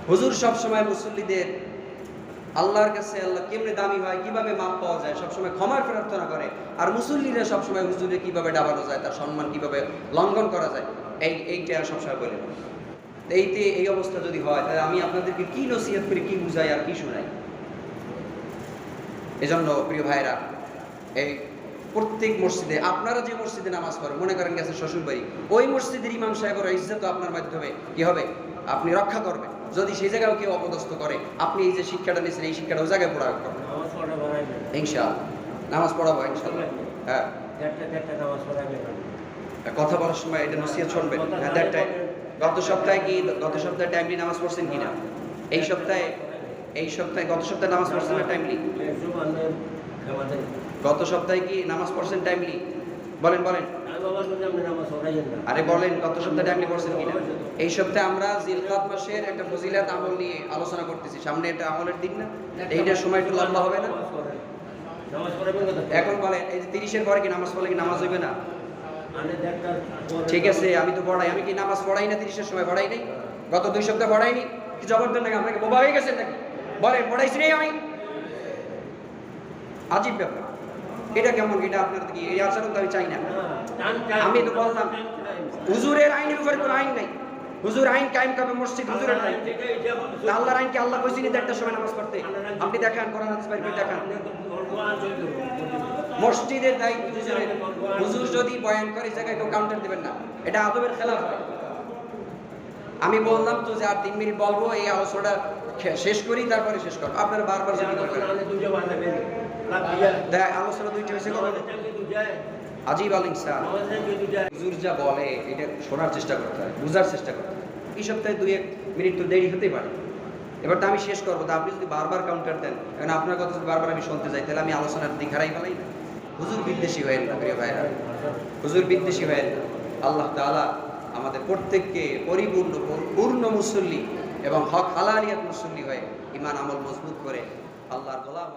হুজুর সবসময় মুসল্লিদের আল্লাহর কাছে আল্লাহ কেমনে দামি হয়, কিভাবে মাপ পাওয়া যায়, সবসময় ক্ষমার প্রার্থনা করে। আর মুসল্লিরা সবসময় হুজুরে কিভাবে ডাবানো যায়, তার সম্মান কিভাবে লঙ্ঘন করা যায়, এইটা সবসময় বলে। এই অবস্থা যদি হয়, তাহলে আমি আপনাদেরকে কি নসিহত করি, কি বুঝাই আর কি শোনাই? এজন্য প্রিয় ভাইরা, এই প্রত্যেক মসজিদে, আপনারা যে মসজিদে নামাজ পড়েন, মনে করেন গেছে শ্বশুরবাড়ি, ওই মসজিদের ইমাম সাহেবের ইজ্জত আপনার মাধ্যমে কি হবে, আপনি রক্ষা করবেন। যদি সেই জায়গায় কেউ অপদস্থ করে, আপনি এই যে শিক্ষাটা নিয়েছেন, এই শিক্ষাটা ওই জায়গায় প্রয়োগ করবেন ইনশাআল্লাহ। নামাজ পড়াবো ইনশাআল্লাহ। হ্যাঁ, কথা বলার সময় এটা নসিহত শুনবেন। হ্যাঁ, গত সপ্তাহে টাইমলি নামাজ পড়ছেন কিনা? এই সপ্তাহে গত সপ্তাহে নামাজ পড়ছেন না টাইমলি? গত সপ্তাহে কি নামাজ পড়ছেন টাইমলি? বলেন আরে বলেন, গত সপ্তাহে টাইমলি পড়ছেন কিনা? এই সপ্তাহে আমরা জিলকাত মাসের একটা ফজিলাত আমল নিয়ে আলোচনা করতেছি। সামনে এটা আমলের দিন না? এইটার সময় একটু লম্বা হবে না? এখন বলেন, এই যে 30-এর পরে কি নামাজ পড়লে কি নামাজ হইবে না? ঠিক আছে, আমি তো পড়াই, আমি কি নামাজ পড়াই না? 30-এর সময় পড়াই নাই? গত 2 সপ্তাহ পড়াইনি? কি জবাব দেন নাকি? আপনাকে বোবা হয়ে গেছেন নাকি? বলেন, পড়াইছি রে আমি? আজীব ব্যাপার। এটা কেমন? এটা আপনার কি এই আচরণ তো আমি চাই না। আমি তো বললাম হুজুরের আইনের উপরে কোনো আইন নাই। হুজুর আইন কায়েম করবে, মসজিদ হুজুরের আইন। আল্লাহর আইন কি আল্লাহ কইছেন একটা সময় নামাজ পড়তে? আপনি দেখান, কোরআন হাদিস বাইরে দেখান। মসজিদের দায়িত্ব হুজুরের। হুজুর যদি বয়ান করে জায়গায় কেউ কাউন্টার দিবেন না, এটা আদবের খেলাফ হয়। আমি বললাম তো যে আর 3 মিনিট বলবো, এই আলোচনাটা শেষ করি, তারপরে শেষ করবো। আপনারা বারবার যদি বলবেন আলোচনা 2টা হয়েছে, আজিব আল ইনসান। হুজুর যা বলে এটা শোনার চেষ্টা করতে হয়, বুঝার চেষ্টা করতে হয়। এই সপ্তাহে 2-1 মিনিট তো দেরি হতেই পারে। এবার তো আমি শেষ করবো, তা আপনি যদি বারবার কাউন্টার দেন, কারণ আপনার কথা যদি বারবার আমি শুনতে যাই, তাহলে আমি আলোচনার দিক হারাই ফেলাই না। হুজুর বিদ্বেষী হয়েন না প্রিয় ভাইরা, হুজুর বিদ্বেষী হয়েন না। আল্লাহ তাআলা আমাদের প্রত্যেককে পূর্ণ মুসল্লি এবং হক হালালিয়াত মুসল্লি হয়ে ঈমান আমল মজবুত করে আল্লাহর গোলাম